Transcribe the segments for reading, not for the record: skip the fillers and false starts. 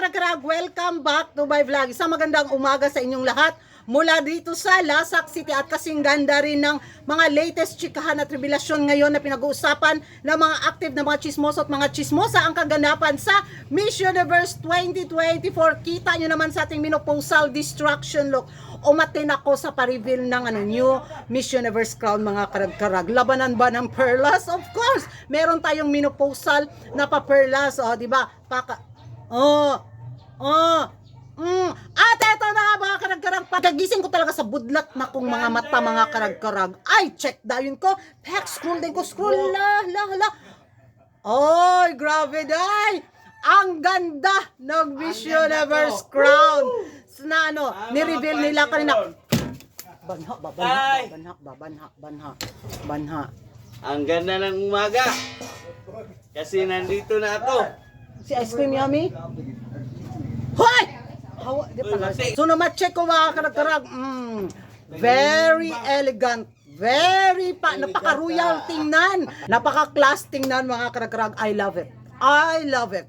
karag-karag, welcome back to my vlog. Isang magandang umaga sa inyong lahat. Mula dito sa Lasak City at kasing ganda rin ng mga latest chikahan at revelasyon ngayon na pinag-uusapan ng mga active na mga chismoso at mga chismosa ang kaganapan sa Miss Universe 2024. Kita nyo naman sa ating menopausal destruction look. Umatin ako sa pa-reveal ng new Miss Universe crown, mga karag-karag. Labanan ba ng perlas? Of course, meron tayong menopausal na pa-perlas, di ba? At eto na nga mga karag-karag, pagkagising ko talaga sa budlat na kong mga mata, mga karag-karag. Ay, check dayon ko, scroll din ko, scroll, Oy, grabe day! Ang ganda ng Miss Universe crown na ni-reveal nila kanina. Banha. Ang ganda ng umaga. Kasi nandito na ako. Si Ice Cream Yummy? Hoy! So na-check ko mga karag-karag. Very elegant. Napaka-royal tingnan. Napaka-class tingnan mga karag-karag. I love it.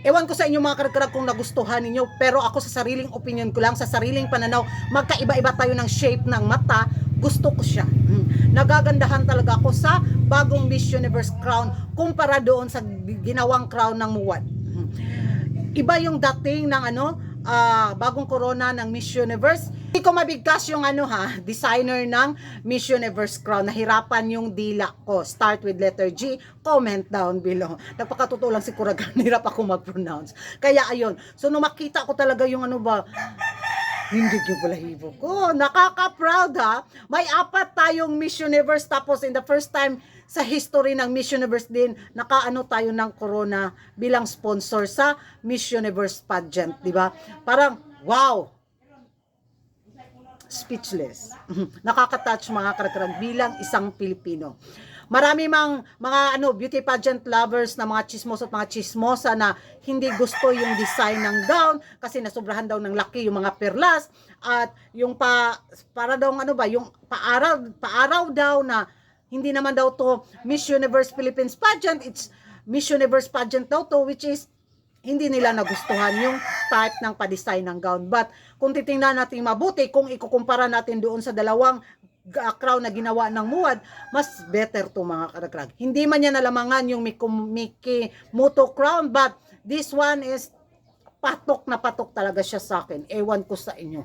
Ewan ko sa inyo mga karag-karag kung nagustuhan ninyo, pero ako sa sariling opinion ko lang, sa sariling pananaw, magkaiba-iba tayo ng shape ng mata. Gusto ko siya. Nagagandahan talaga ako sa bagong Miss Universe crown kumpara doon sa ginawang crown ng Muwad. Iba yung dating ng bagong corona ng Miss Universe. Hindi ko mabigkas yung designer ng Miss Universe crown. Nahirapan yung dila ko. Start with letter G, comment down below. Nagpakatotoo lang si Kuragan, hirap ako mag-pronounce. Kaya ayun. So nung makita ko talaga yung hindi yung balahibo ko. Nakaka-proud ha. May 4 tayong Miss Universe, tapos in the first time sa history ng Miss Universe din, nakaano tayo ng corona bilang sponsor sa Miss Universe pageant, di ba? Parang, wow! Speechless. Nakaka-touch mga karag-karag bilang isang Pilipino. Marami mga beauty pageant lovers na mga chismoso at mga chismosa na hindi gusto yung design ng gown kasi nasobrahan daw ng laki yung mga perlas at yung para daw yung paaraw daw na hindi naman daw to Miss Universe Philippines pageant, it's Miss Universe pageant daw to, which is hindi nila nagustuhan yung type ng pa-design ng gown. But kung titingnan natin mabuti, kung ikukumpara natin doon sa dalawang crown na ginawa ng Muwad, mas better to mga karag-karag. Hindi man niya nalamangan yung Mickey Moto crown, but this one is patok na patok talaga siya sa akin. Ewan ko sa inyo.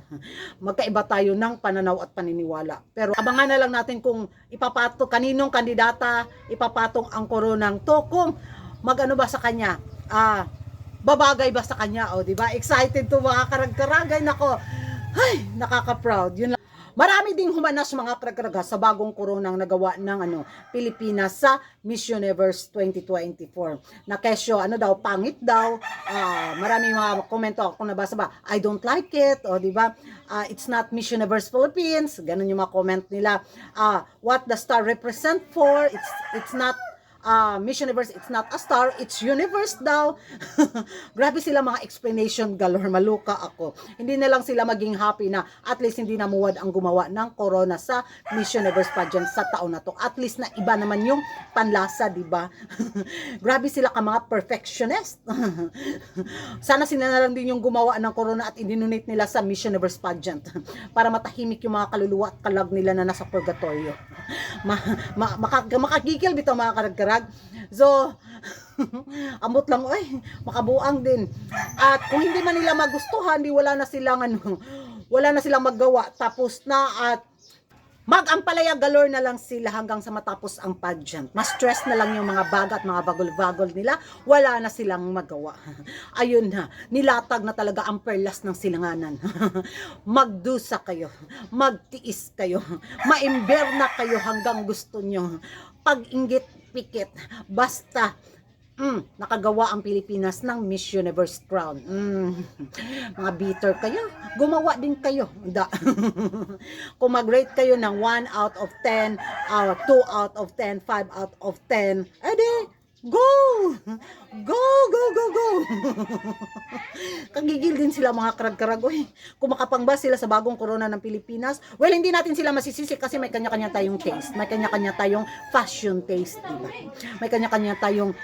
Magkaiba tayo ng pananaw at paniniwala. Pero abangan na lang natin kung ipapatok, kaninong kandidata ipapatong ang koronang to, kung ba sa kanya. Babagay ba sa kanya, di ba? Excited to mga karag-karagay, nako. Ay, nakaka-proud. Yun lang. Marami ding humanas mga karag-karag sa bagong koronang nagawa ng Pilipinas sa Miss Universe 2024. Na kesyo, pangit daw. Marami mga komento ako nabasa ba, I don't like it, di ba? It's not Miss Universe Philippines. Ganun yung mga comment nila. What the star represent for? It's not Miss Universe, it's not a star, it's universe daw. Grabe sila mga explanation galore, maluka ako. Hindi na lang sila maging happy na at least hindi na Muwad ang gumawa ng corona sa Miss Universe pageant sa taon na to. At least na iba naman yung panlasa, di ba? Grabe sila ka mga perfectionist. Sana sila na lang din yung gumawa ng corona at idinonate nila sa Miss Universe pageant para matahimik yung mga kaluluwa at kalag nila na nasa purgatorio. Makagigil bitaw mga karag-karag. So, amot lang, makabuang din. At kung hindi man nila magustuhan, wala na silang magawa. Tapos na at mag-ampalaya galore na lang sila hanggang sa matapos ang pageant. Mas stress na lang yung mga baga at mga bagol-bagol nila. Wala na silang magawa. Ayun na, nilatag na talaga ang perlas ng silanganan. Magdusa kayo, magtiis kayo, maimber na kayo hanggang gusto nyo. Pag-inggit, pikit, basta nakagawa ang Pilipinas ng Miss Universe crown. Mga bitter kayo, gumawa din kayo. Kung mag-rate kayo ng 1 out of 10, 2 out of 10, 5 out of 10, edi go! Go! Kagigil din sila mga karag-karag. Kung makapangba sila sa bagong corona ng Pilipinas, well, hindi natin sila masisisi kasi may kanya-kanya tayong taste. May kanya-kanya tayong fashion taste, diba? May kanya-kanya tayong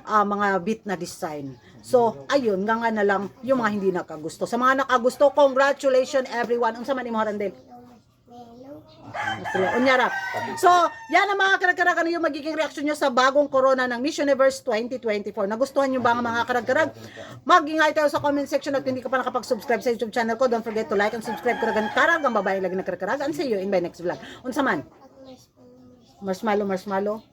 mga bit na design. So, ayun, nga na lang yung mga hindi nakagusto. Sa mga nakagusto, congratulations everyone. Unsa man imong Randel? Unyara. So, yan ang mga karag-karag, ano yung magiging reaksyon nyo sa bagong corona ng Miss Universe 2024. Nagustuhan nyo ba ang mga karag-karag? Mag-ingay tayo sa comment section at hindi ka pa nakapag-subscribe sa YouTube channel ko. Don't forget to like and subscribe. Karag ang babae lagi na karag-karag. And see you in my next vlog. Unsa man? Marshmallow.